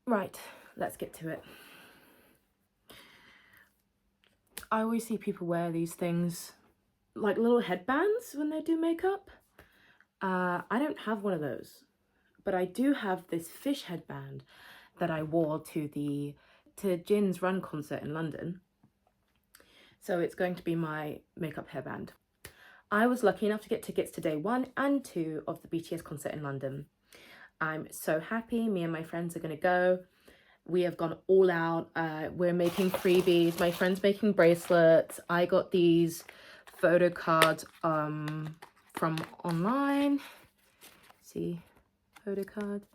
Right, let's get to it. I always see people wear these things, like little headbands when they do makeup. I don't have one of those, but I do have this fish headband that I wore to Jin's Run concert in London. So it's going to be my makeup hairband. I was lucky enough to get tickets to day 1 and 2 of the BTS concert in London. I'm so happy. Me and my friends are going to go. We have gone all out. We're making freebies. My friend's making bracelets. I got these photo cards from online. See, photo cards.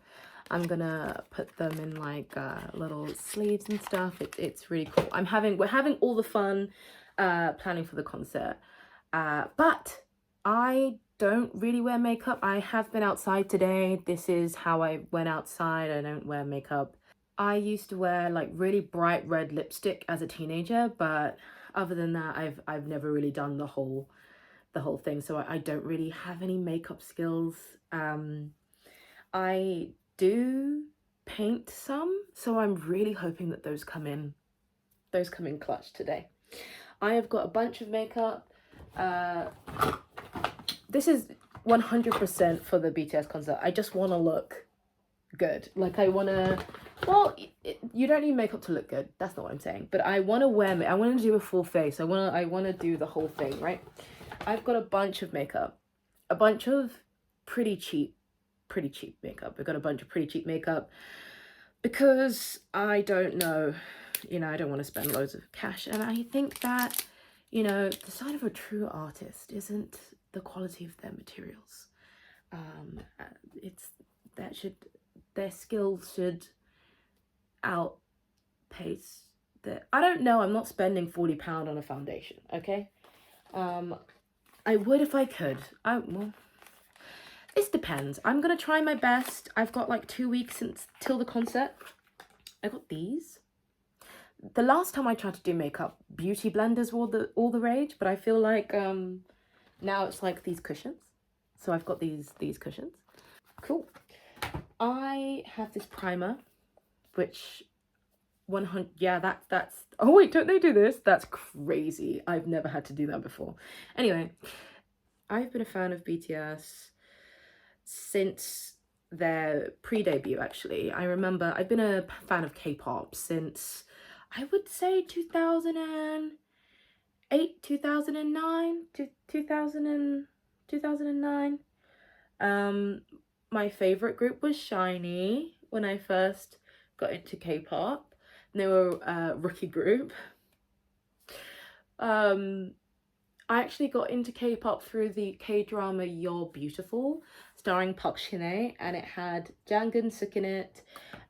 I'm gonna put them in like little sleeves and stuff. It's really cool. We're having all the fun planning for the concert. But I don't really wear makeup. I have been outside today. This is how I went outside. I don't wear makeup. I used to wear like really bright red lipstick as a teenager, but other than that, I've never really done the whole thing. So I don't really have any makeup skills. I do paint some, so I'm really hoping that those come in clutch today. I have got a bunch of makeup. This is 100% for the BTS concert. I just want to look good. Like I want to, well, you don't need makeup to look good. That's not what I'm saying. But I want to I want to do a full face. I want to do the whole thing, right? I've got a bunch of makeup, a bunch of pretty cheap makeup. I've got a bunch of pretty cheap makeup because I don't know, I don't want to spend loads of cash. And I think that, the sign of a true artist isn't the quality of their materials. Their skills should outpace I don't know, I'm not spending £40 on a foundation, okay? I would if I could. Well, this depends. I'm gonna try my best. I've got like 2 weeks till the concert. I got these. The last time I tried to do makeup, beauty blenders were all the rage, but I feel like now it's like these cushions. So I've got these cushions. Cool. I have this primer, which 100, yeah, that's, oh wait, don't they do this? That's crazy. I've never had to do that before. Anyway, I've been a fan of BTS since their pre-debut, actually. I remember I've been a fan of K-pop since, I would say 2008, 2009, 2009. My favorite group was SHINee when I first got into K-pop. They were a rookie group. I actually got into K-pop through the K-drama You're Beautiful, starring Park Shin-hye, and it had Jang Geun-suk in it,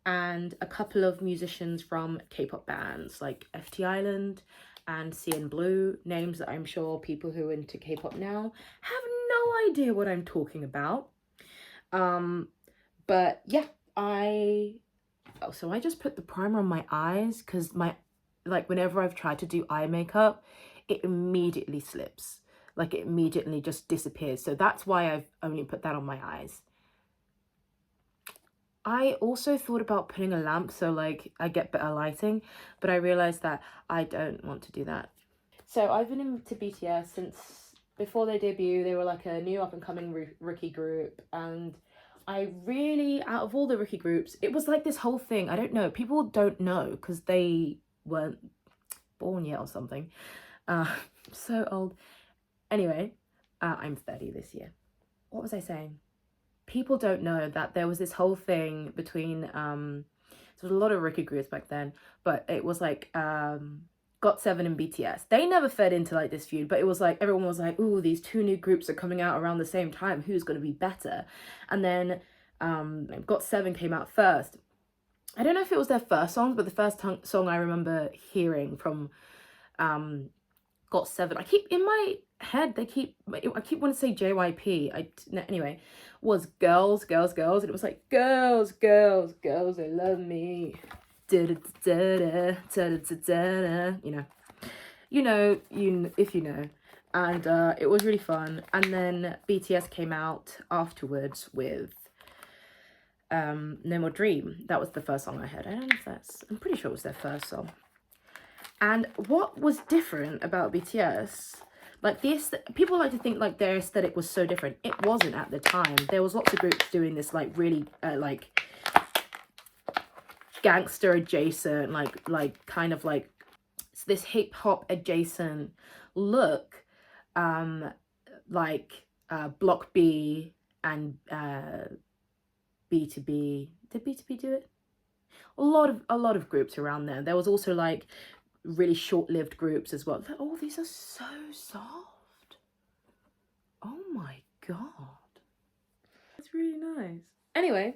and a couple of musicians from K-pop bands like FT Island and CN Blue, names that I'm sure people who are into K-pop now have no idea what I'm talking about. But yeah, so I just put the primer on my eyes because whenever I've tried to do eye makeup, it immediately slips. Like it immediately just disappears. So that's why I've only put that on my eyes. I also thought about putting a lamp so like I get better lighting, but I realized that I don't want to do that. So I've been into BTS since before their debut. They were like a new up and coming rookie group, and I really, out of all the rookie groups, it was like this whole thing. I don't know. People don't know because they weren't born yet or something. So old. Anyway, I'm 30 this year. What was I saying? People don't know that there was this whole thing between, there was a lot of rookie groups back then, but it was like, GOT7 and BTS. They never fed into like this feud, but it was like, everyone was like, ooh, these two new groups are coming out around the same time. Who's going to be better? And then GOT7 came out first. I don't know if it was their first song, but the first song I remember hearing from GOT7, I keep in my head, I keep wanting to say JYP. Anyway, was girls, girls, girls, and it was like girls, girls, girls, they love me. Da da da da da da da. If you know. And it was really fun. And then BTS came out afterwards with No More Dream. That was the first song I heard. I don't know if that's, I'm pretty sure it was their first song. And what was different about BTS, like this, people like to think like their aesthetic was so different. It wasn't at the time. There was lots of groups doing this like really like gangster adjacent, like kind of like this hip hop adjacent look, like Block B and B2B. Did B2B do it? A lot of groups around there. There was also like really short-lived groups as well. Oh, these are so soft. Oh my god, that's really nice. Anyway,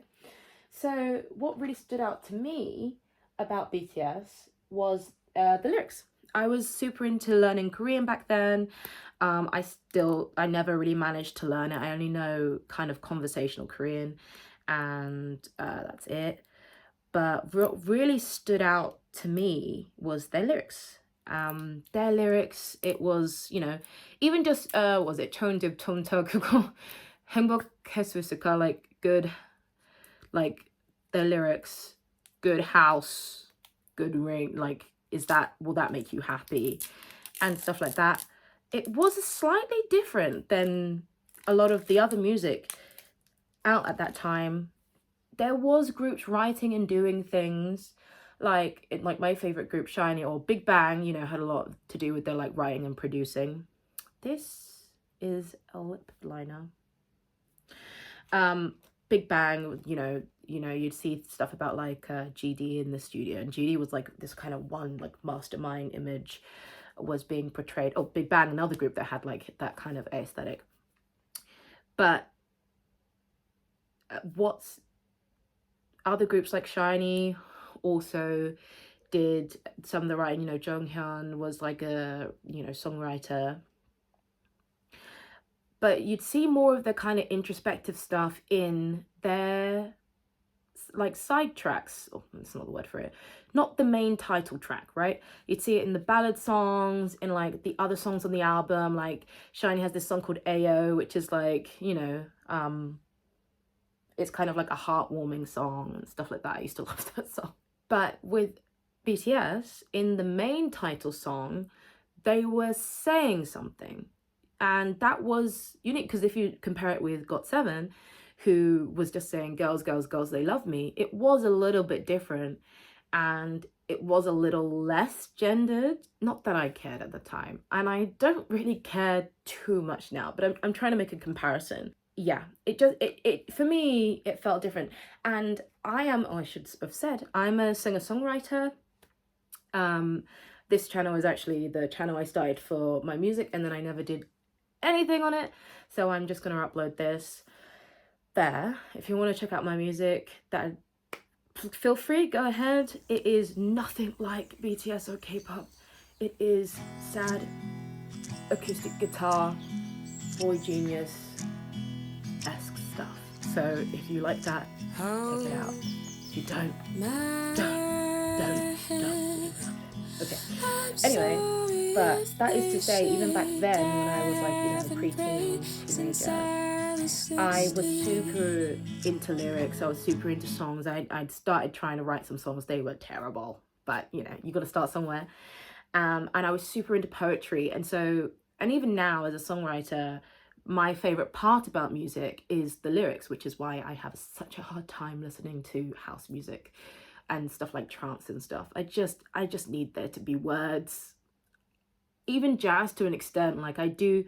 so what really stood out to me about BTS was the lyrics. I was super into learning Korean back then. I never really managed to learn it. I only know kind of conversational Korean, and that's it. But what really stood out to me was their lyrics. Their lyrics, it was, you know, even just was it 천집 톰터 그거 행복했을까, like good, like their lyrics, good house, good ring, like will that make you happy, and stuff like that. It was slightly different than a lot of the other music out at that time. There was groups writing and doing things like my favorite group, SHINee or Big Bang, you know, had a lot to do with their like writing and producing. This is a lip liner. Big Bang, you know, you'd see stuff about like GD in the studio, and GD was like this kind of one like mastermind image was being portrayed. Oh, Big Bang, another group that had like that kind of aesthetic. But what's other groups like SHINee also did some of the writing. You know, Jonghyun was like a, you know, songwriter. But you'd see more of the kind of introspective stuff in their like side tracks. Oh, that's not the word for it. Not the main title track, right? You'd see it in the ballad songs, in like the other songs on the album. Like SHINee has this song called Ayo, which is like, you know, it's kind of like a heartwarming song and stuff like that. I used to love that song. But with BTS, in the main title song, they were saying something. And that was unique, because if you compare it with GOT7, who was just saying, girls, girls, girls, they love me, it was a little bit different. And it was a little less gendered. Not that I cared at the time. And I don't really care too much now, but I'm trying to make a comparison. Yeah, it for me, it felt different. And I should have said, I'm a singer-songwriter. This channel is actually the channel I started for my music, and then I never did anything on it. So I'm just gonna upload this there. If you want to check out my music, that feel free, go ahead. It is nothing like BTS or K-pop. It is sad acoustic guitar, boy genius-esque stuff. So if you like that, check it out. If you don't. Okay. Anyway, but that is to say, even back then, when I was like, you know, preteen, teenager, I was super into lyrics. I was super into songs. I'd started trying to write some songs. They were terrible, but you know, you got to start somewhere. And I was super into poetry. And so, and even now as a songwriter, my favorite part about music is the lyrics, which is why I have such a hard time listening to house music and stuff like trance and stuff. I just need there to be words. Even jazz to an extent. Like I do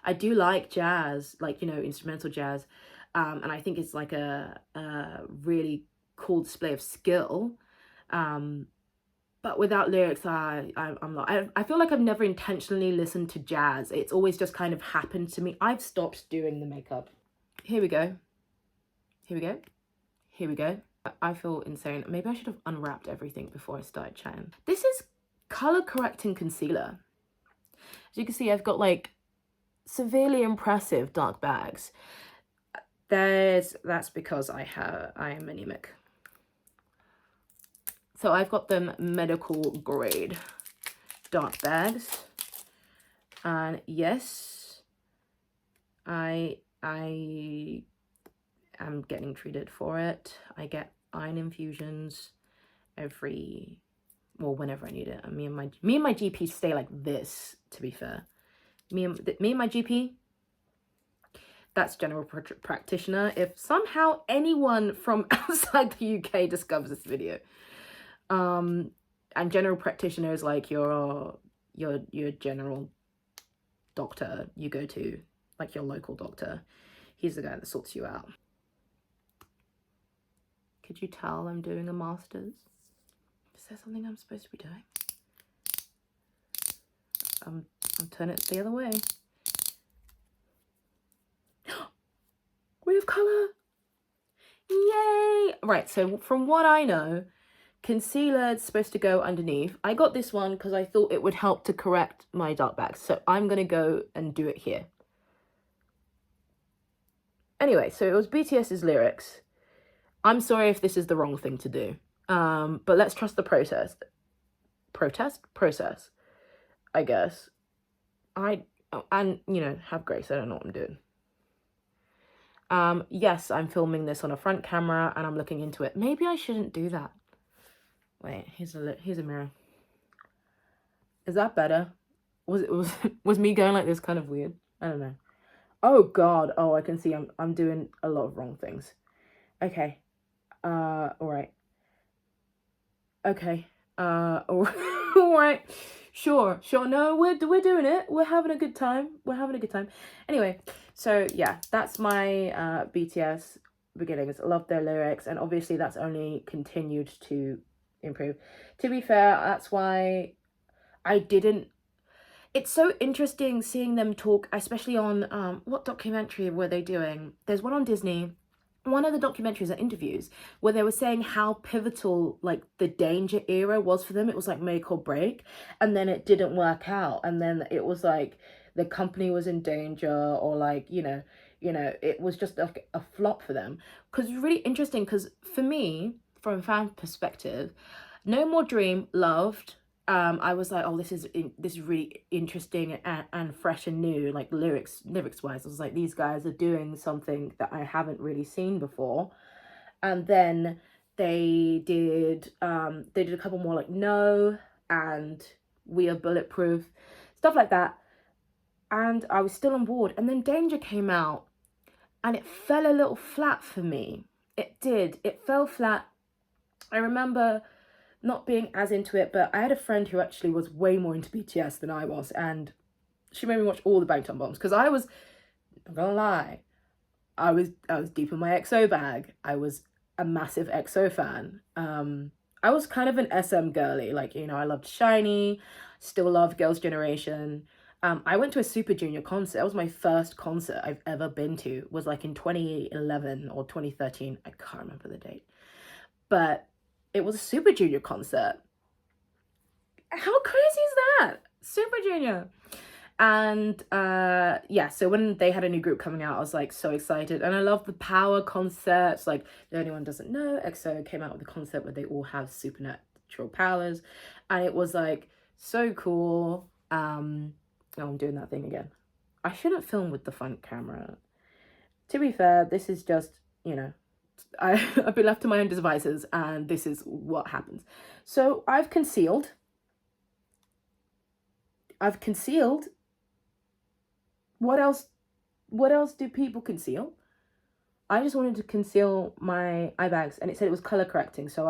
like jazz, like, you know, instrumental jazz. And I think it's like a really cool display of skill. But without lyrics, I'm not. I feel like I've never intentionally listened to jazz. It's always just kind of happened to me. I've stopped doing the makeup. Here we go. Here we go. Here we go. I feel insane. Maybe I should have unwrapped everything before I started chatting. This is color correcting concealer. As you can see, I've got like severely impressive dark bags. That's because I am anemic. So I've got them medical grade dark bags. And yes, I am getting treated for it. I get iron infusions whenever I need it. And me and my GP stay like this, to be fair. Me and my GP, that's general practitioner. If somehow anyone from outside the UK discovers this video, and general practitioner is like your general doctor you go to, like your local doctor. He's the guy that sorts you out. Could you tell I'm doing a master's? Is there something I'm supposed to be doing? I'm turning it the other way. We have colour! Yay! Right, so from what I know, concealer is supposed to go underneath. I got this one because I thought it would help to correct my dark bags. So I'm going to go and do it here. Anyway, so it was BTS's lyrics. I'm sorry if this is the wrong thing to do. But let's trust the process. Process, I guess. And, you know, have grace. I don't know what I'm doing. Yes, I'm filming this on a front camera and I'm looking into it. Maybe I shouldn't do that. Wait, here's a mirror. Is that better? Was me going like this kind of weird? I don't know. Oh God. Oh, I can see I'm doing a lot of wrong things. Okay. All right. Okay. All right. Sure. No, we're doing it. We're having a good time. Anyway, so yeah, that's my BTS beginnings. I love their lyrics, and obviously that's only continued to improve. To be fair, that's why I didn't. It's so interesting seeing them talk, especially on what documentary were they doing? There's one on Disney. One of the documentaries or interviews where they were saying how pivotal like the Danger era was for them. It was like make or break, and then it didn't work out, and then it was like the company was in danger, or like you know it was just like a flop for them. Because it's really interesting, because for me, from a fan perspective, No More Dream loved. I was like, oh, this is really interesting and fresh and new, like lyrics wise. I was like, these guys are doing something that I haven't really seen before. And then they did a couple more, like No and We Are Bulletproof, stuff like that. And I was still on board. And then Danger came out and it fell a little flat for me. It did. It fell flat. I remember not being as into it, but I had a friend who actually was way more into BTS than I was, and she made me watch all the Bangtan Bombs, because I was, I'm not gonna lie, I was deep in my EXO bag. I was a massive EXO fan. I was kind of an SM girly, like, you know, I loved SHINee, still love Girls' Generation. I went to a Super Junior concert. That was my first concert I've ever been to. It was like in 2011 or 2013. I can't remember the date. But it was a Super Junior concert. How crazy is that? Super Junior. And yeah, so when they had a new group coming out, I was like so excited. And I love the power concepts. Like, if anyone doesn't know, EXO came out with a concept where they all have supernatural powers. And it was like so cool. Oh, I'm doing that thing again. I shouldn't film with the front camera. To be fair, this is just, you know, I've been left to my own devices, and this is what happens. So I've concealed. What else do people conceal? I just wanted to conceal my eye bags, and it said it was color correcting, so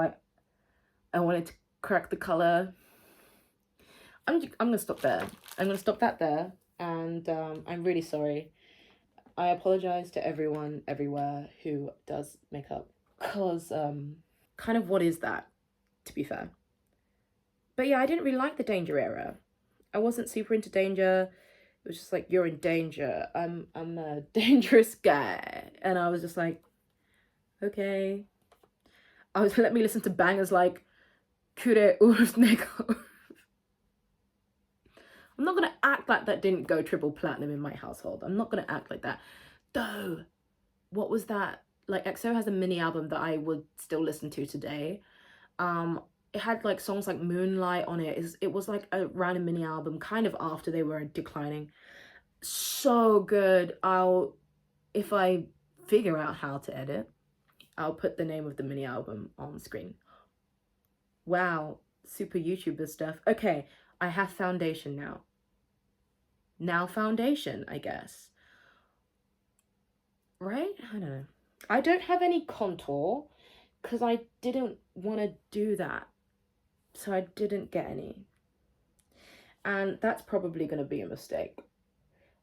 I wanted to correct the color. I'm gonna stop there. I'm gonna stop that there, and I'm really sorry. I apologize to everyone everywhere who does makeup, because kind of what is that, to be fair. But yeah, I didn't really like the Danger era. I wasn't super into Danger. It was just like, you're in danger. I'm a dangerous guy. And I was just like, okay. Let me listen to bangers like Kure Urusnego. I'm not gonna act like that didn't go triple platinum in my household. I'm not gonna act like that. Though, what was that? Like, EXO has a mini album that I would still listen to today. It had like songs like Moonlight on it. It was like a random mini album, kind of after they were declining. So good. If I figure out how to edit, I'll put the name of the mini album on screen. Wow, super YouTuber stuff. Okay, I have foundation now. Now foundation, I guess. Right? I don't know. I don't have any contour because I didn't want to do that. So I didn't get any. And that's probably going to be a mistake.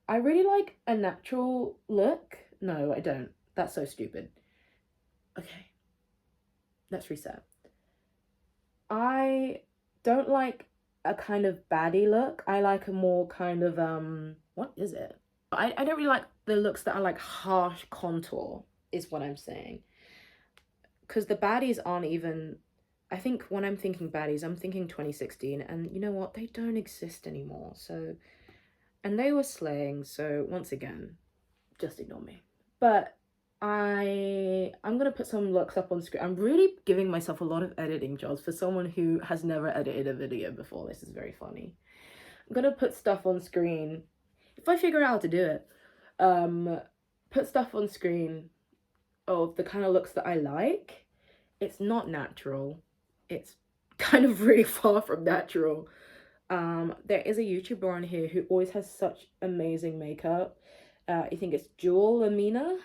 I really like a natural look. No, I don't. That's so stupid. Okay. Let's reset. I don't like a kind of baddie look. I like a more kind of, what is it? I don't really like the looks that are like harsh contour, is what I'm saying. Because the baddies aren't even, I think when I'm thinking baddies, I'm thinking 2016, and you know what? They don't exist anymore. So, and they were slaying, so once again, just ignore me. But I'm gonna put some looks up on screen. I'm really giving myself a lot of editing jobs for someone who has never edited a video before. This is very funny. I'm gonna put stuff on screen if I figure out how to do it. Put stuff on screen of the kind of looks that I like. It's not natural. It's kind of really far from natural. There is a YouTuber on here who always has such amazing makeup. I think it's Jewel Amina.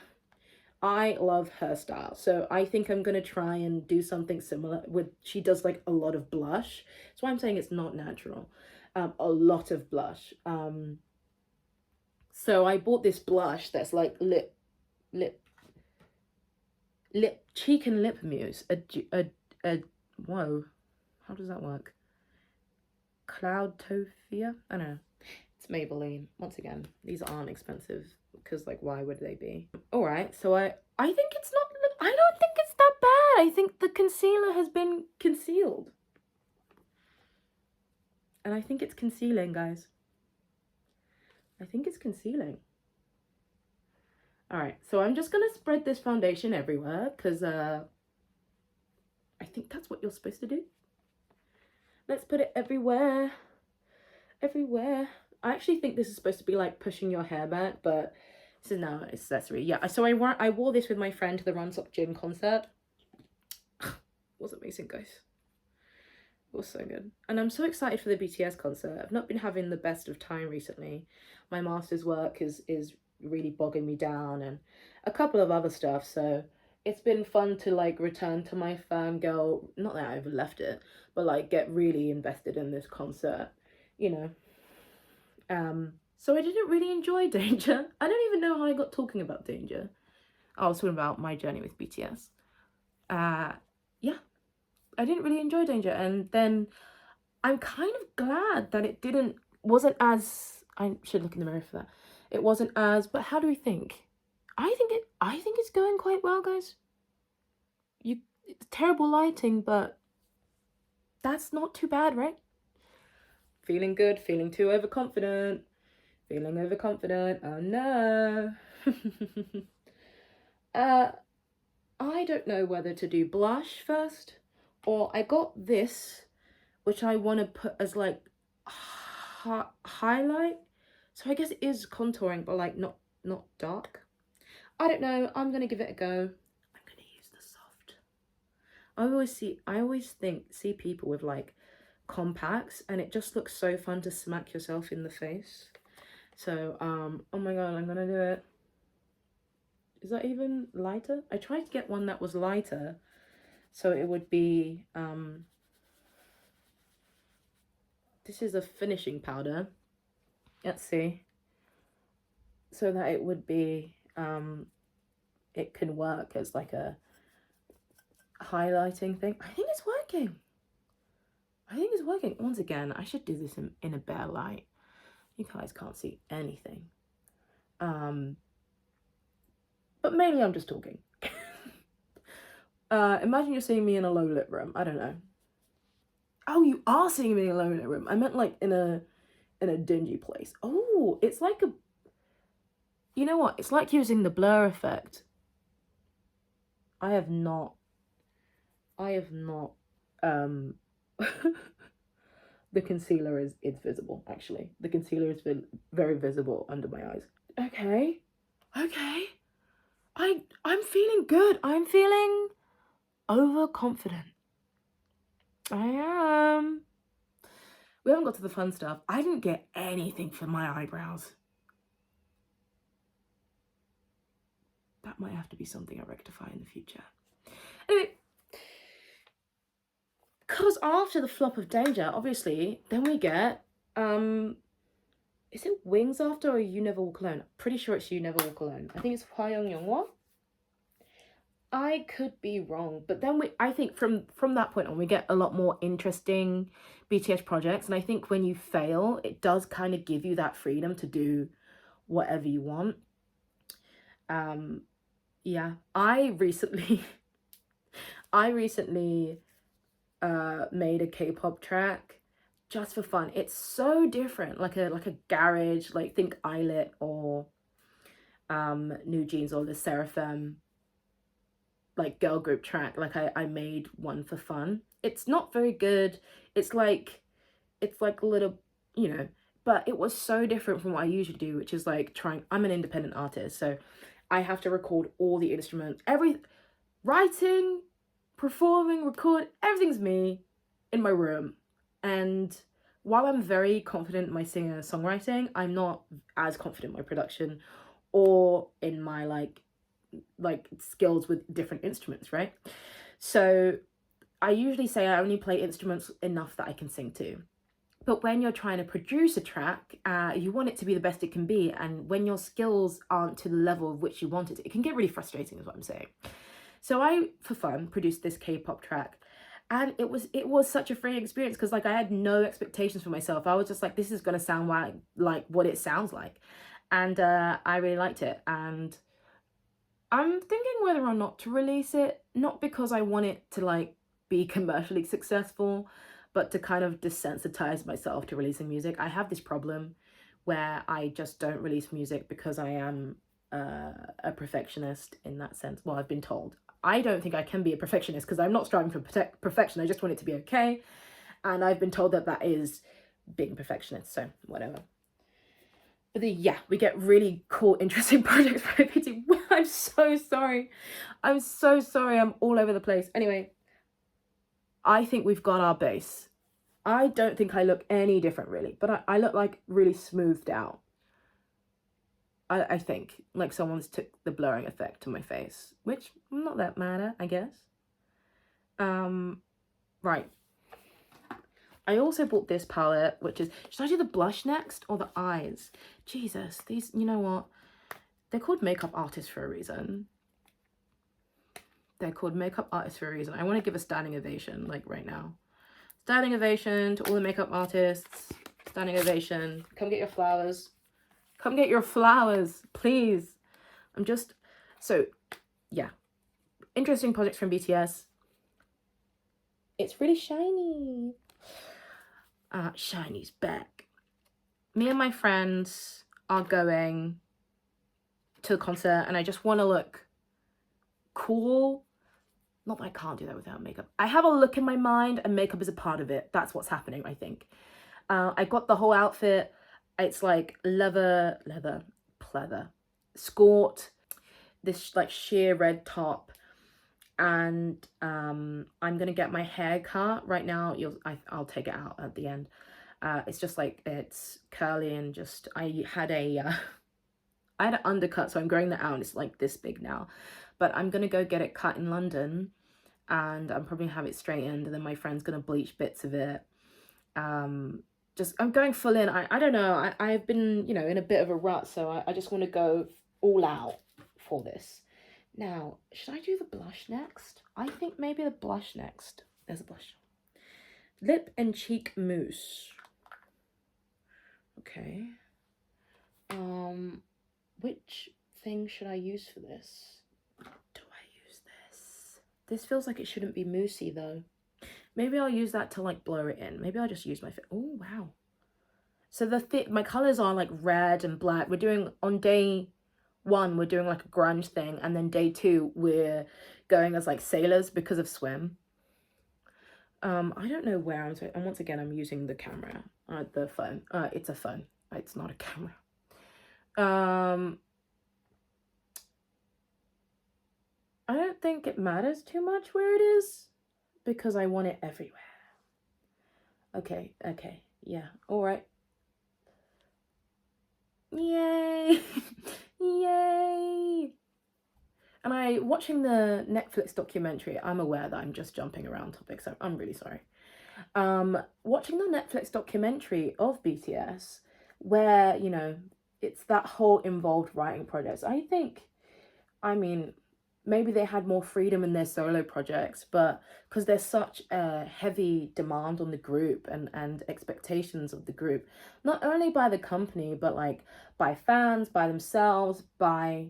I love her style, so I think I'm gonna try and do something similar with, she does like a lot of blush. That's why I'm saying it's not natural. A lot of blush. So I bought this blush that's like lip, cheek and lip mousse. Whoa, how does that work? Cloudtopia? I don't know. It's Maybelline. Once again, these aren't expensive because, like, why would they be? All right, so I think it's not, I don't think it's that bad. I think the concealer has been concealed. And I think it's concealing, guys. I think it's concealing. All right, so I'm just gonna spread this foundation everywhere because I think that's what you're supposed to do. Let's put it everywhere. Everywhere. I actually think this is supposed to be like pushing your hair back, but this is now an accessory. Yeah, so I wore this with my friend to the Run Stop Gym concert. It was amazing, guys. It was so good. And I'm so excited for the BTS concert. I've not been having the best of time recently. My master's work is really bogging me down, and a couple of other stuff, so it's been fun to like return to my fangirl, not that I ever left it, but like get really invested in this concert, you know. So I didn't really enjoy Danger. I don't even know how I got talking about Danger. I was talking about my journey with BTS. Yeah, I didn't really enjoy Danger, and then I'm kind of glad that it wasn't as, I should look in the mirror for that. It wasn't as, but how do we think? I think it's going quite well, guys. It's terrible lighting, but that's not too bad, right? Feeling good, feeling too overconfident. Feeling overconfident. Oh no. I don't know whether to do blush first, or I got this, which I want to put as like highlight. So I guess it is contouring, but like not dark. I don't know. I'm gonna give it a go. I'm gonna use the soft. I always see people with like compacts, and it just looks so fun to smack yourself in the face. So oh my god, I'm gonna do it. Is that even lighter? I tried to get one that was lighter, so it would be this is a finishing powder. Let's see. So that it would be it can work as like a highlighting thing. I think it's working. I think it's working. Once again, I should do this in a bare light. You guys can't see anything. But mainly I'm just talking. Imagine you're seeing me in a low lit room. I don't know. Oh, you are seeing me in a low lit room. I meant like in a dingy place. Oh, it's like a, you know what? It's like using the blur effect. I have not the concealer is visible, actually. The concealer is very visible under my eyes. Okay. I'm feeling good. I'm feeling overconfident. I am. We haven't got to the fun stuff. I didn't get anything for my eyebrows. That might have to be something I rectify in the future. Anyway, because after the flop of Danger, obviously, then we get, is it Wings after or You Never Walk Alone? Pretty sure it's You Never Walk Alone. I think it's Hwayoung Youngwon. I could be wrong, but then I think from that point on, we get a lot more interesting BTS projects. And I think when you fail, it does kind of give you that freedom to do whatever you want. Yeah, I recently made a K-pop track just for fun. It's so different, like a garage, like think Eyelit or New Jeans or the Seraphim, like girl group track. Like I made one for fun. It's not very good. It's like a little, you know, but it was so different from what I usually do, which is like I'm an independent artist, so I have to record all the instruments, writing, performing, record, everything's me in my room. And while I'm very confident in my singing and songwriting, I'm not as confident in my production or in my like skills with different instruments, right? So I usually say I only play instruments enough that I can sing to. But when you're trying to produce a track, you want it to be the best it can be. And when your skills aren't to the level of which you want it can get really frustrating, is what I'm saying. So I, for fun, produced this K-pop track. And it was such a freeing experience because like I had no expectations for myself. I was just like, this is going to sound like what it sounds like. And I really liked it. And I'm thinking whether or not to release it, not because I want it to like be commercially successful, but to kind of desensitize myself to releasing music. I have this problem where I just don't release music because I am a perfectionist in that sense. Well, I've been told. I don't think I can be a perfectionist because I'm not striving for perfection. I just want it to be okay. And I've been told that that is being a perfectionist, so whatever. But yeah, we get really cool, interesting projects by BT. I'm so sorry. I'm so sorry. I'm all over the place. Anyway, I think we've got our base. I don't think I look any different really, but I look like really smoothed out. I think like someone's took the blurring effect to my face, which I'm not that mad at, I guess. Right. I also bought this palette, which is, should I do the blush next or the eyes? Jesus, these, you know what? They're called makeup artists for a reason. They're called makeup artists for a reason. I want to give a standing ovation, like right now. Standing ovation to all the makeup artists. Standing ovation. Come get your flowers. Come get your flowers, please. So, yeah. Interesting projects from BTS. It's really shiny. Shiny's back. Me and my friends are going to the concert and I just want to look cool. Not that I can't do that without makeup. I have a look in my mind and makeup is a part of it. That's what's happening, I think. I got the whole outfit. It's like leather, pleather, skort, this like sheer red top. And I'm gonna get my hair cut right now. I'll take it out at the end. It's just like, it's curly and just, I had an undercut, so I'm growing that out and it's like this big now. But I'm gonna go get it cut in London and I'm probably gonna have it straightened and then my friend's gonna bleach bits of it. I'm going full in. I don't know. I've been, you know, in a bit of a rut, so I just want to go all out for this. Now, should I do the blush next? I think maybe the blush next. There's a blush. Lip and cheek mousse. Okay. Which thing should I use for this? Do I use this? This feels like it shouldn't be moussey though. Maybe I'll use that to like blur it in. Maybe I'll just use my oh wow. So my colors are like red and black. We're doing on day 1, we're doing like a grunge thing, and then day 2 we're going as like sailors because of swim. I don't know where and once again I'm using the camera, the phone. It's a phone. It's not a camera. I don't think it matters too much where it is because I want it everywhere. Okay, yeah, all right. Yay! Yay! And watching the Netflix documentary, I'm aware that I'm just jumping around topics, so I'm really sorry. Watching the Netflix documentary of BTS, where, it's that whole involved writing projects, I mean, maybe they had more freedom in their solo projects, but because there's such a heavy demand on the group and expectations of the group, not only by the company, but like by fans, by themselves, by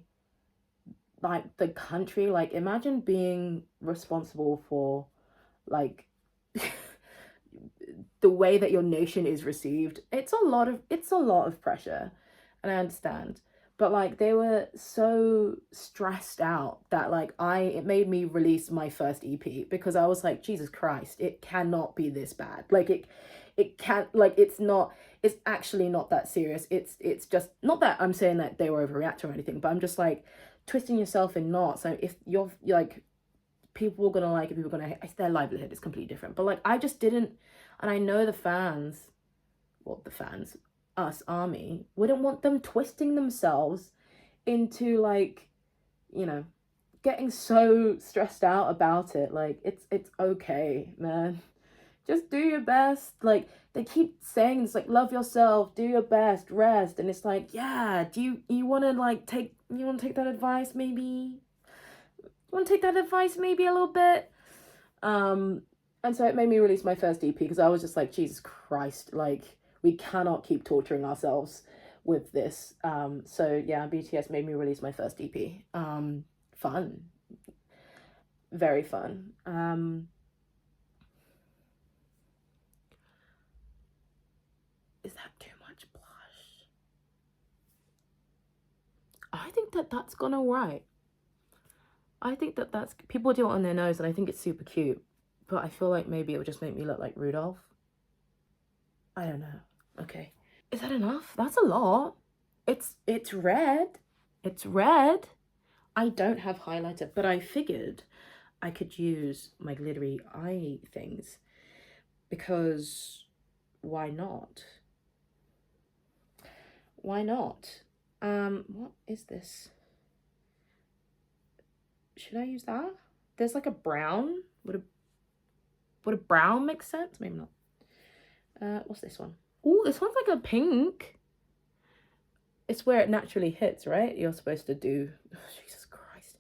like the country. Like, imagine being responsible for like the way that your nation is received. It's a lot of pressure, and I understand, but like they were so stressed out that like it made me release my first EP because I was like, Jesus Christ, it cannot be this bad. Like it can't, like it's actually not that serious. It's just not that I'm saying that they were overreacting or anything, but I'm just like twisting yourself in knots. So if you're like, people are gonna like it, people are gonna hate, it's their livelihood, it's completely different. But like I just didn't, and I know the fans, us army, wouldn't want them twisting themselves into like, you know, getting so stressed out about it. Like it's okay, man. Just do your best. Like they keep saying it's like, love yourself, do your best, rest, and it's like, yeah, you want to like take that advice maybe? You want to take that advice maybe a little bit? And so it made me release my first EP because I was just like, Jesus Christ, like we cannot keep torturing ourselves with this. So yeah, BTS made me release my first EP. Fun, very fun. Is that too much blush? I think that that's gone alright. I think that that's, people do it on their nose and I think it's super cute, but I feel like maybe it would just make me look like Rudolph. I don't know. Okay. Is that enough? That's a lot. It's red. It's red. I don't have highlighter, but I figured I could use my glittery eye things because why not? Why not? What is this? Should I use that? There's like a brown. Would a brown make sense? Maybe not. What's this one? Oh, this one's like a pink. It's where it naturally hits, right? You're supposed to do. Oh, Jesus Christ.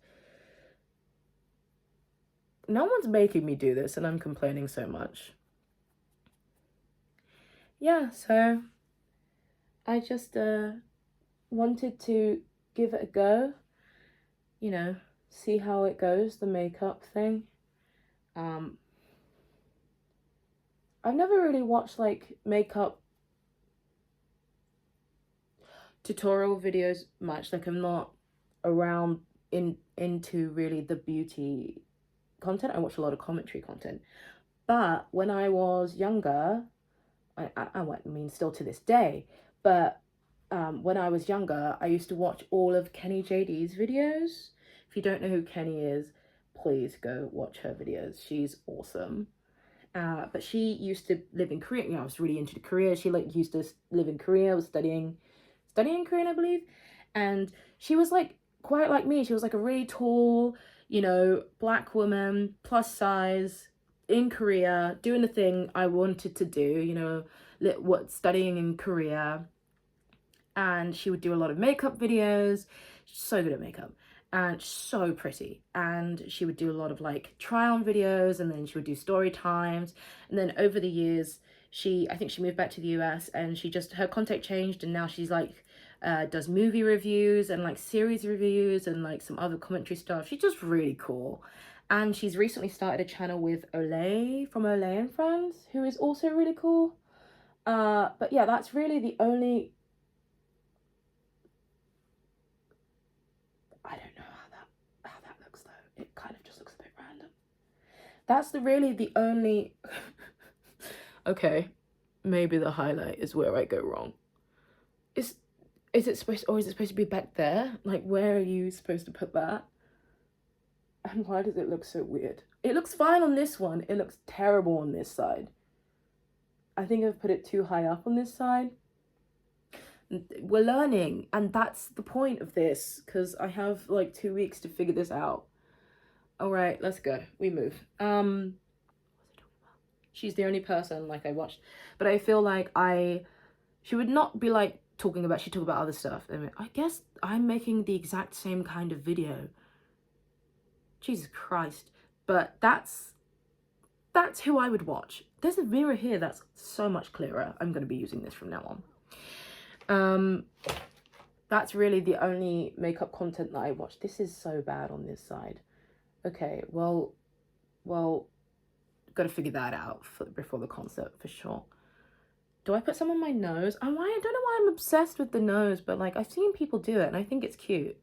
No one's making me do this and I'm complaining so much. Yeah, so I just wanted to give it a go, see how it goes, the makeup thing. I've never really watched like makeup tutorial videos much. Like I'm not around into really the beauty content. I watch a lot of commentary content. But when I was younger, I mean still to this day, but when I was younger, I used to watch all of Kenny JD's videos. If you don't know who Kenny is, please go watch her videos. She's awesome. But she used to live in Korea. I was really into Korea. She like used to live in Korea. Was studying Korean, I believe. And she was like quite like me. She was like a really tall, black woman, plus size, in Korea, doing the thing I wanted to do, studying in Korea. And she would do a lot of makeup videos. She's so good at makeup and so pretty. And she would do a lot of like try on videos, and then she would do story times. And then over the years, I think she moved back to the US, and her content changed, and now she's like does movie reviews and like series reviews and like some other commentary stuff. She's just really cool. And she's recently started a channel with Olay from Olay and Friends, who is also really cool. But yeah, that's really the only, I don't know how that looks though. It kind of just looks a bit random. That's really the only okay, maybe the highlight is where I go wrong. Is it supposed to be back there? Like, where are you supposed to put that? And why does it look so weird? It looks fine on this one. It looks terrible on this side. I think I've put it too high up on this side. We're learning, and that's the point of this, because I have like 2 weeks to figure this out. All right, let's go. We move. She's the only person like I watched, but I feel like she would not be like she'd talk about other stuff. I mean, I guess I'm making the exact same kind of video. Jesus Christ. But that's who I would watch. There's a mirror here that's so much clearer. I'm going to be using this from now on. That's really the only makeup content that I watch. This is so bad on this side. Okay, well, got to figure that out before the concert for sure. Do I put some on my nose? I don't know why I'm obsessed with the nose, but like I've seen people do it and I think it's cute,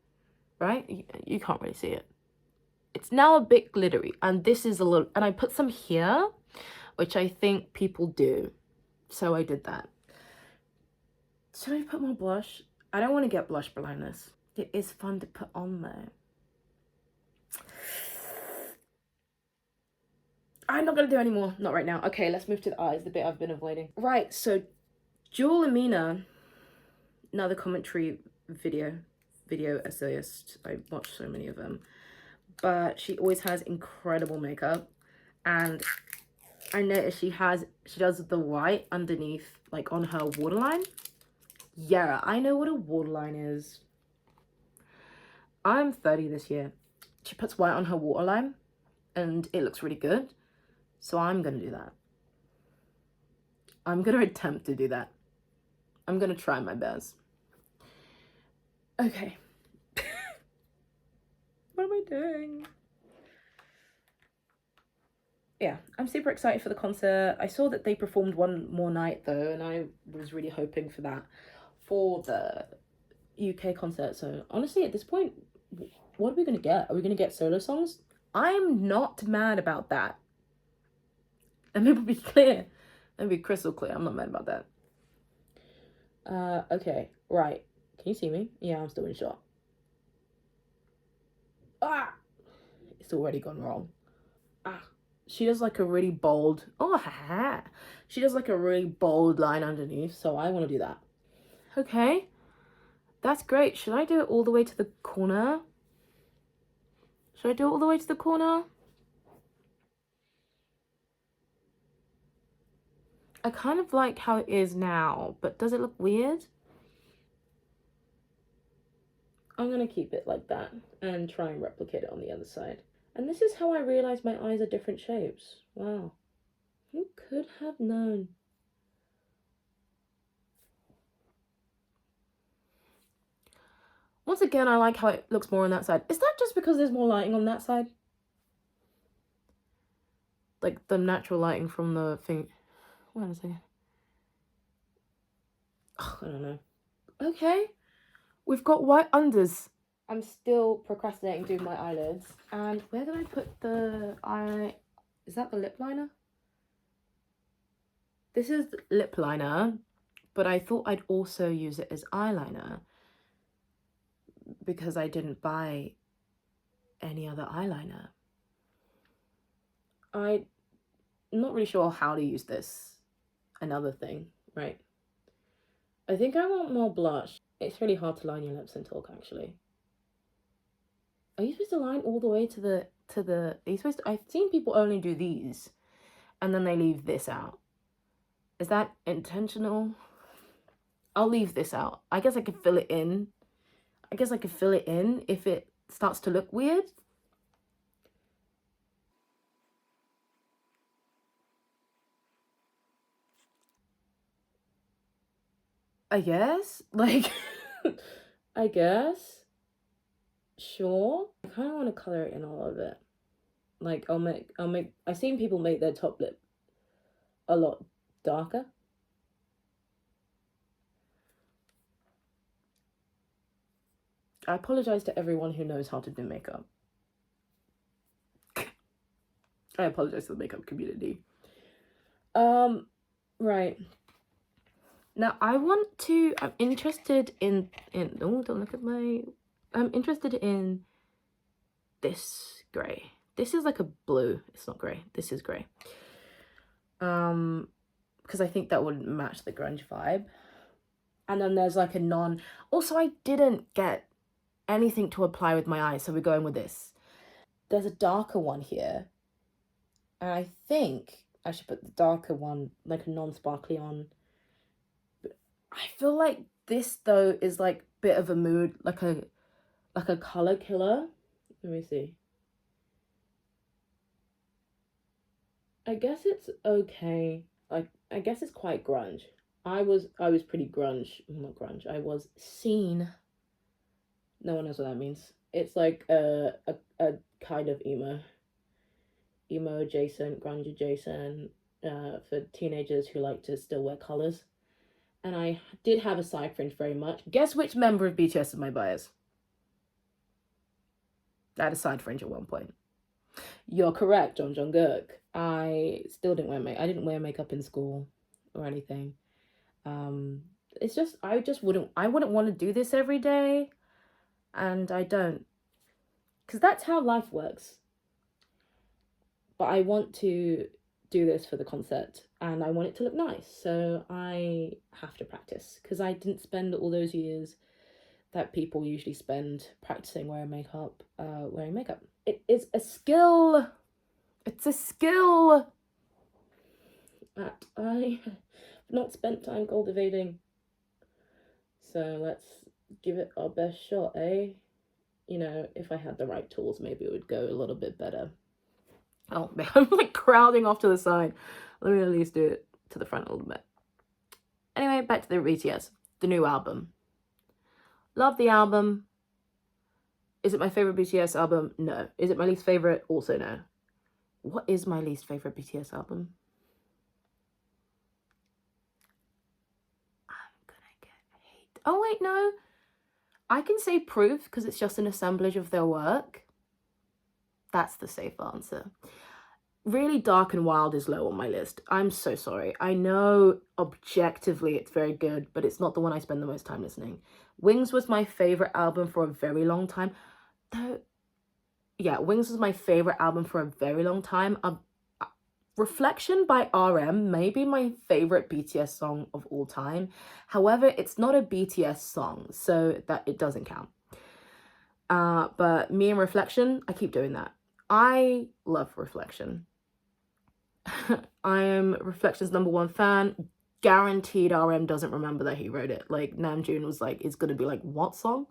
right? You can't really see it. It's now a bit glittery, and this is a little, and I put some here, which I think people do. So I did that. Should I put more blush? I don't want to get blush blindness. It is fun to put on though. I'm not going to do any more. Not right now. Okay, let's move to the eyes, the bit I've been avoiding. Right, so Jewel Amina, another commentary video essayist. I watch so many of them. But she always has incredible makeup. And I noticed she does the white underneath, like on her waterline. Yeah, I know what a waterline is. I'm 30 this year. She puts white on her waterline and it looks really good. So I'm going to do that. I'm going to attempt to do that. I'm going to try my best. Okay. What am I doing? Yeah, I'm super excited for the concert. I saw that they performed one more night though, and I was really hoping for that for the UK concert. So honestly, at this point, what are we going to get? Are we going to get solo songs? I'm not mad about that. Let me be clear. Let me be crystal clear. I'm not mad about that. Okay, right. Can you see me? Yeah, I'm still in shot. Ah! It's already gone wrong. Ah! She does like a really bold... Oh, ha! She does like a really bold line underneath, so I want to do that. Okay. That's great. Should I do it all the way to the corner? Should I do it all the way to the corner? I kind of like how it is now, but does it look weird? I'm going to keep it like that and try and replicate it on the other side. And this is how I realized my eyes are different shapes. Wow. Who could have known? Once again, I like how it looks more on that side. Is that just because there's more lighting on that side? Like the natural lighting from the thing. Wait a second. Oh, I don't know. Okay. We've got white unders. I'm still procrastinating doing my eyelids. And where did I put the eye? Is that the lip liner? This is lip liner, but I thought I'd also use it as eyeliner because I didn't buy any other eyeliner. I'm not really sure how to use this. Another thing, right? I think I want more blush. It's really hard to line your lips and talk, actually. Are you supposed to line all the way to the... Are you supposed to... I've seen people only do these, and then they leave this out. Is that intentional? I'll leave this out. I guess I could fill it in. I guess I could fill it in if it starts to look weird. I guess. Like, I guess. Sure. I kind of want to color it in all of it. Like, I've seen people make their top lip a lot darker. I apologize to everyone who knows how to do makeup. I apologize to the makeup community. Right. Now I'm interested in, oh, don't look at my, I'm interested in this grey. This is like a blue. It's not grey. This is grey. Because I think that would match the grunge vibe. And then there's like a non... Also, I didn't get anything to apply with my eyes, so we're going with this. There's a darker one here. And I think I should put the darker one, like a non-sparkly on. But I feel like this, though, is like a bit of a mood, like a color killer. Let me see. I guess it's okay. Like, I guess it's quite grunge. I was pretty grunge. Not grunge. I was scene. No one knows what that means. It's like a kind of emo adjacent, grunge adjacent, for teenagers who like to still wear colors. And I did have a side fringe very much. Guess which member of BTS is my bias? I had a side fringe at one point. You're correct, John Jungkook. I still didn't wear I didn't wear makeup in school or anything. It's just I wouldn't want to do this every day, and I don't, because that's how life works. But I want to do this for the concert, and I want it to look nice, so I have to practice, because I didn't spend all those years that people usually spend practicing wearing makeup. It is a skill. It's a skill that I have not spent time cultivating. So let's give it our best shot, eh? You know, if I had the right tools, maybe it would go a little bit better. Oh, man, I'm like crowding off to the side. Let me at least do it to the front a little bit. Anyway, back to the BTS, the new album. Love the album. Is it my favorite BTS album? No. Is it my least favorite? Also no. What is my least favorite BTS album? I'm gonna get hate. Oh wait, no. I can say Proof because it's just an assemblage of their work. That's the safe answer. Really Dark and Wild is low on my list. I'm so sorry. I know objectively it's very good, but it's not the one I spend the most time listening. Wings was my favorite album for a very long time. Though, yeah, Wings was my favorite album for a very long time. Reflection by RM may be my favorite BTS song of all time. However, it's not a BTS song, so that it doesn't count. But me and Reflection, I keep doing that. I love Reflection. I am Reflection's #1 fan. Guaranteed RM doesn't remember that he wrote it. Like, Namjoon was like, it's gonna be like, what song?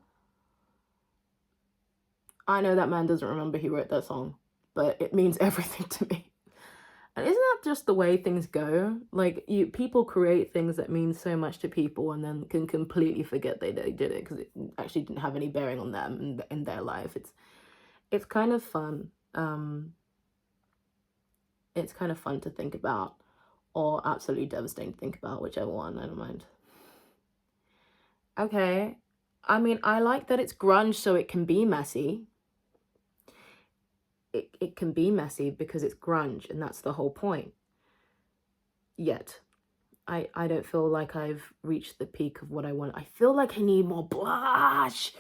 I know that man doesn't remember he wrote that song, but it means everything to me. And isn't that just the way things go? Like, people create things that mean so much to people and then can completely forget they did it because it actually didn't have any bearing on them and in their life. It's kind of fun. It's kind of fun to think about, or absolutely devastating to think about, whichever one, I don't mind. Okay. I mean, I like that it's grunge so it can be messy. It can be messy because it's grunge, and that's the whole point. Yet, I don't feel like I've reached the peak of what I want. I feel like I need more blush.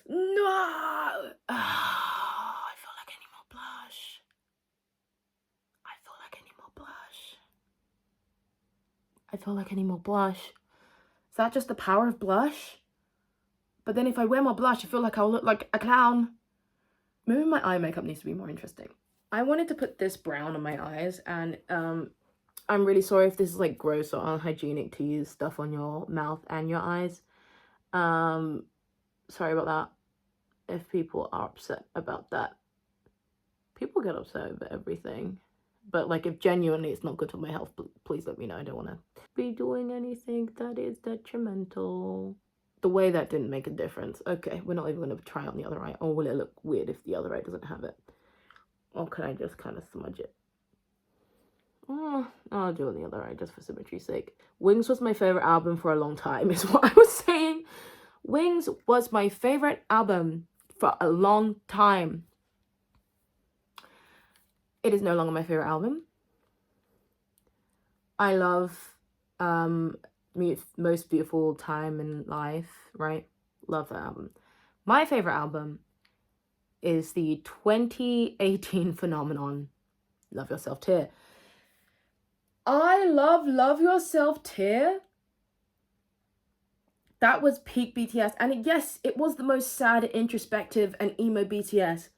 No! I feel like I need more blush. I feel like I need more blush. I feel like I need more blush. Is that just the power of blush? But then if I wear more blush, I feel like I'll look like a clown. Maybe my eye makeup needs to be more interesting. I wanted to put this brown on my eyes, and I'm really sorry if this is like gross or unhygienic to use stuff on your mouth and your eyes. Sorry about that. If people are upset about that. People get upset over everything. But like, if genuinely it's not good for my health, please let me know. I don't want to be doing anything that is detrimental. The way that didn't make a difference. Okay, we're not even going to try on the other eye. Or will it look weird if the other eye doesn't have it? Or can I just kind of smudge it? Oh, I'll do it on the other eye just for symmetry's sake. Wings was my favorite album for a long time, is what I was saying. Wings was my favorite album for a long time. It is no longer my favorite album. I love Most Beautiful Time in Life, right? Love that album. My favorite album is the 2018 phenomenon, Love Yourself Tear. I love Yourself Tear. That was peak BTS. And yes, it was the most sad, introspective, and emo BTS.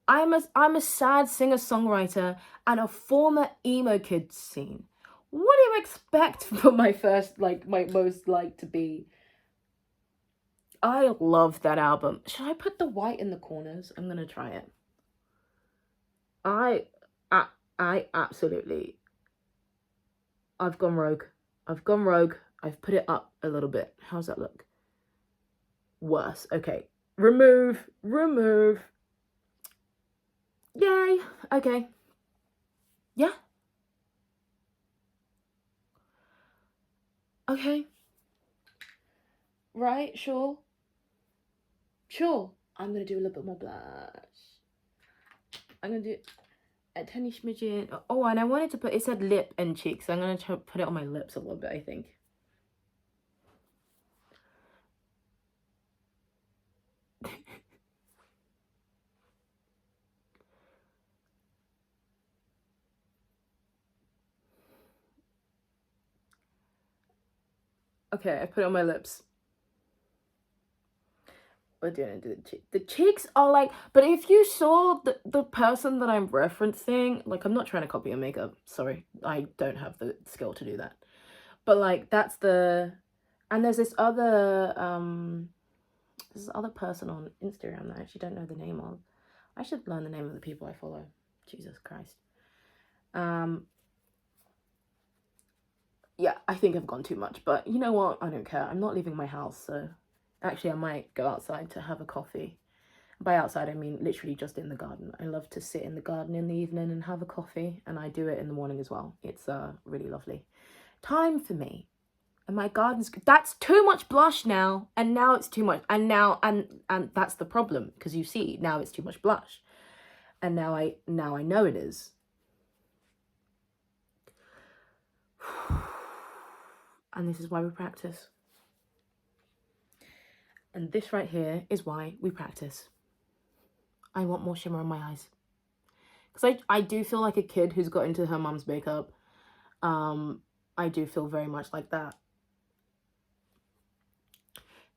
I'm a sad singer-songwriter and a former emo kid scene. What do you expect for my first, like, my most like to be? I love that album. Should I put the white in the corners? I'm gonna try it. I absolutely, I've gone rogue. I've gone rogue. I've put it up a little bit. How's that look? Worse. Okay. Remove. Yay. Okay. Yeah. Okay. Right, sure. I'm gonna do a little bit more blush. I'm gonna do a tiny smidgen. Oh, and I wanted to put, it said lip and cheeks, so I'm gonna try to put it on my lips a little bit, I think. Okay, I put it on my lips. We're doing the cheeks. The cheeks are like, but if you saw the person that I'm referencing, like, I'm not trying to copy your makeup. Sorry, I don't have the skill to do that. But like, that's the, and there's this other person on Instagram that I actually don't know the name of. I should learn the name of the people I follow. Jesus Christ. Yeah, I think I've gone too much, but you know what? I don't care. I'm not leaving my house, so actually I might go outside to have a coffee. By outside, I mean literally just in the garden. I love to sit in the garden in the evening and have a coffee, and I do it in the morning as well. It's really lovely time for me. And my garden's, that's too much blush now, and now it's too much, and now and that's the problem, because you see, now it's too much blush, and now I know it is. And this is why we practice. And this right here is why we practice. I want more shimmer on my eyes. Because I do feel like a kid who's got into her mum's makeup. I do feel very much like that.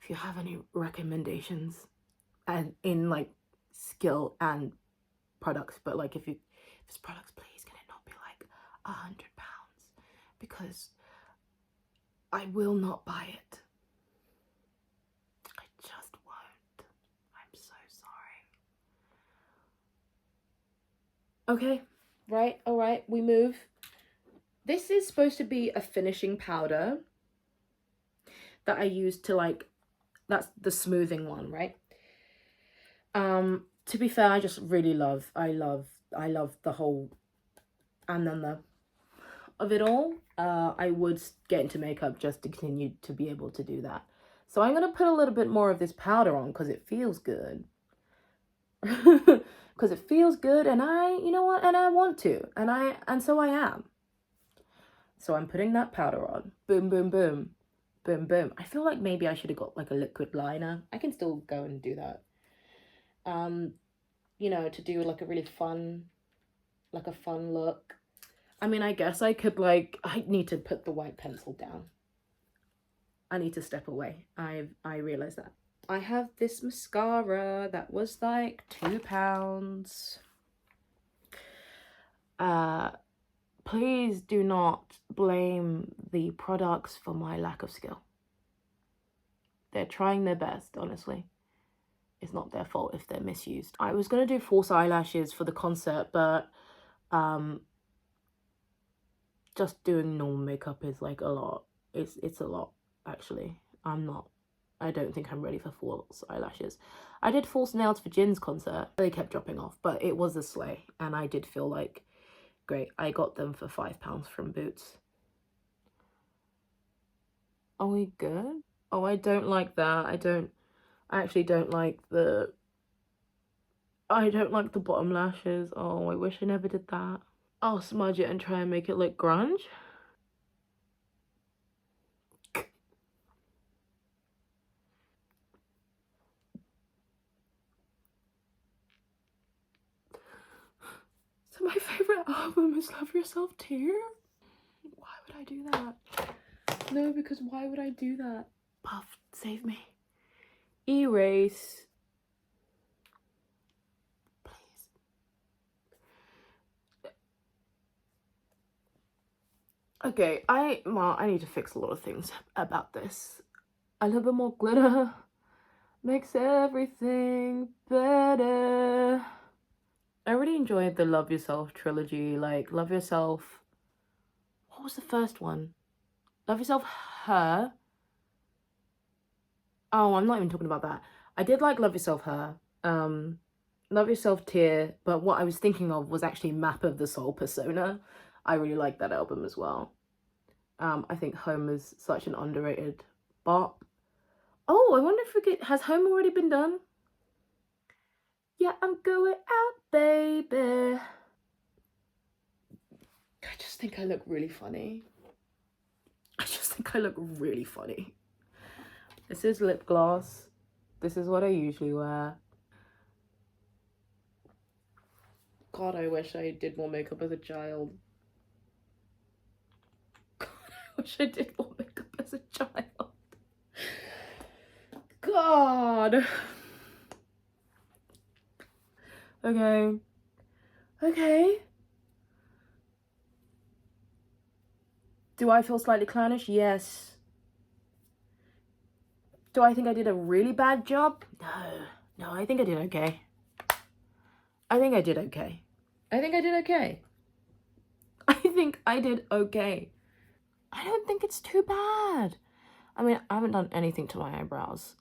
If you have any recommendations, and in like skill and products, but like if it's products, please can it not be like £100? Because I will not buy it. I just won't. I'm so sorry. Okay, right, all right, we move. This is supposed to be a finishing powder that I use to like, that's the smoothing one, right? To be fair, I just really love, I love the whole and then the of it all. I would get into makeup just to continue to be able to do that. So I'm gonna put a little bit more of this powder on because it feels good. Because it feels good, and you know what, and I want to, and so I am. So I'm putting that powder on. Boom, boom, boom. Boom, boom. I feel like maybe I should have got like a liquid liner. I can still go and do that. You know, to do like a really fun, like a fun look. I mean, I guess I could like, I need to put the white pencil down. I need to step away. I realize that. I have this mascara that was like £2. Please do not blame the products for my lack of skill. They're trying their best, honestly. It's not their fault if they're misused. I was going to do false eyelashes for the concert, but just doing normal makeup is like a lot. It's a lot, actually. I don't think I'm ready for false eyelashes. I did false nails for Jin's concert. They kept dropping off, but it was a slay, and I did feel like, great, I got them for £5 from Boots. Are we good? Oh, I don't like that. I actually don't like the bottom lashes. Oh, I wish I never did that. I'll smudge it and try and make it look grunge. album is Love Yourself Tear? Why would I do that? No, because why would I do that? Puff, save me. Erase. Please. Okay, I need to fix a lot of things about this. A little bit more glitter makes everything better. I really enjoyed the Love Yourself trilogy. Like, Love Yourself... What was the first one? Love Yourself Her. Oh, I'm not even talking about that. I did like Love Yourself Her. Love Yourself Tear. But what I was thinking of was actually Map of the Soul Persona. I really like that album as well. I think Home is such an underrated bop. Oh, I wonder if has Home already been done? Yeah, I'm going out, baby. I just think I look really funny. This is lip gloss. This is what I usually wear. God, I wish I did more makeup as a child. God, I wish I did more makeup as a child. God. Okay. Do I feel slightly clownish? Yes. Do I think I did a really bad job? No, I think I did okay. I think I did okay. I don't think it's too bad. I mean, I haven't done anything to my eyebrows.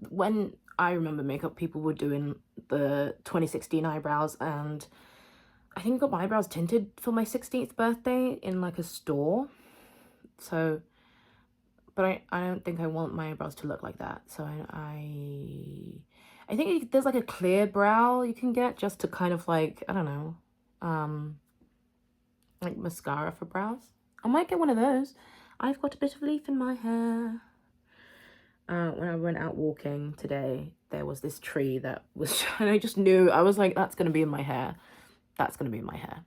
When I remember makeup, people were doing the 2016 eyebrows, and I think I got my eyebrows tinted for my 16th birthday in like a store. So, but I don't think I want my eyebrows to look like that. So I think there's like a clear brow you can get just to kind of like, I don't know, like mascara for brows. I might get one of those. I've got a bit of leaf in my hair. When I went out walking today, there was this tree that was, and I just knew, I was like, that's going to be in my hair. That's going to be in my hair.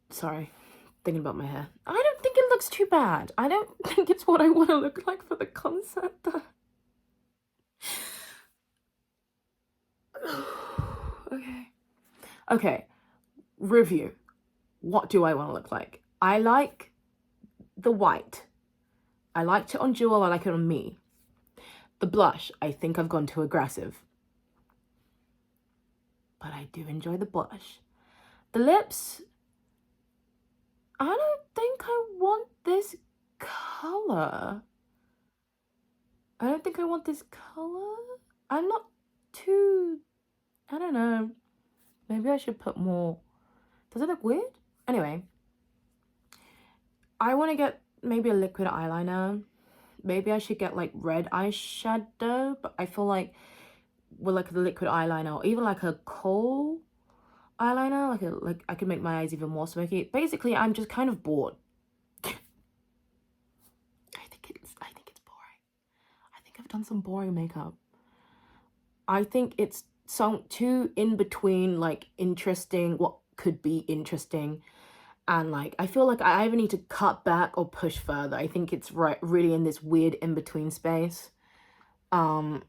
Sorry, thinking about my hair. I don't think it looks too bad. I don't think it's what I want to look like for the concert. Okay. Review. What do I want to look like? I like the white. I liked it on Jewel, I like it on me. The blush, I think I've gone too aggressive. But I do enjoy the blush. The lips, I don't think I want this color. I'm not too, I don't know. Maybe I should put more. Does it look weird? Anyway, I want to get maybe a liquid eyeliner. Maybe I should get like red eyeshadow, but I feel like with like the liquid eyeliner or even like a kohl eyeliner, like I could make my eyes even more smoky. Basically, I'm just kind of bored. I think it's boring. I think I've done some boring makeup. I think it's some too in between, like interesting, what could be interesting, and like I feel like I either need to cut back or push further. I think it's really in this weird in between space. Oh,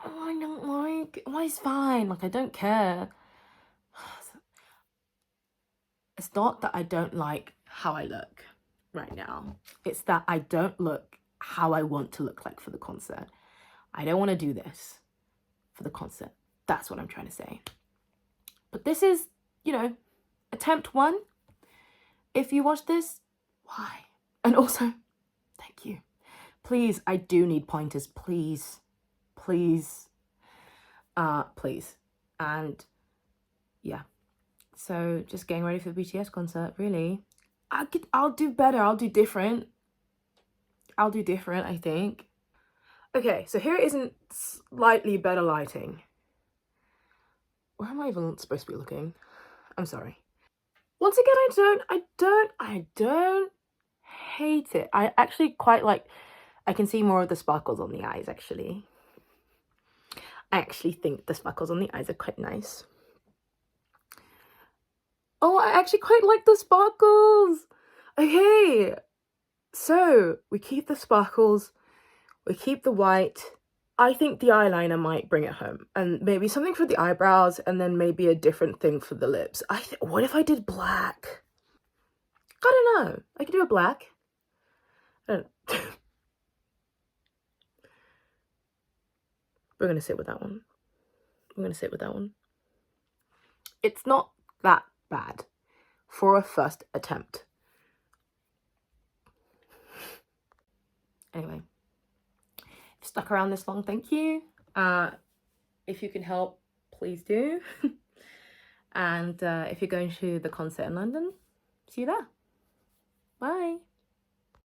I don't like. Well, it's fine. Like I don't care. It's not that I don't like how I look right now. It's that I don't look how I want to look like for the concert. I don't want to do this for the concert. That's what I'm trying to say. But this is, you know, attempt 1. If you watch this, why? And also, thank you. Please, I do need pointers. Please. Please. Please. And yeah. So just getting ready for the BTS concert, really. I'll do better. I'll do different, I think. Okay, so here is in slightly better lighting. Where am I even supposed to be looking? I'm sorry. Once again, I don't hate it. I actually quite like, I can see more of the sparkles on the eyes, actually. I actually think the sparkles on the eyes are quite nice. Oh, I actually quite like the sparkles. Okay, so we keep the sparkles, we keep the white. I think the eyeliner might bring it home, and maybe something for the eyebrows, and then maybe a different thing for the lips. What if I did black? I don't know. I could do a black. I don't We're gonna sit with that one. I'm gonna sit with that one. It's not that bad for a first attempt. Anyway, if you stuck around this long, thank you. If you can help, please do. And if you're going to the concert in London, see you there. Bye.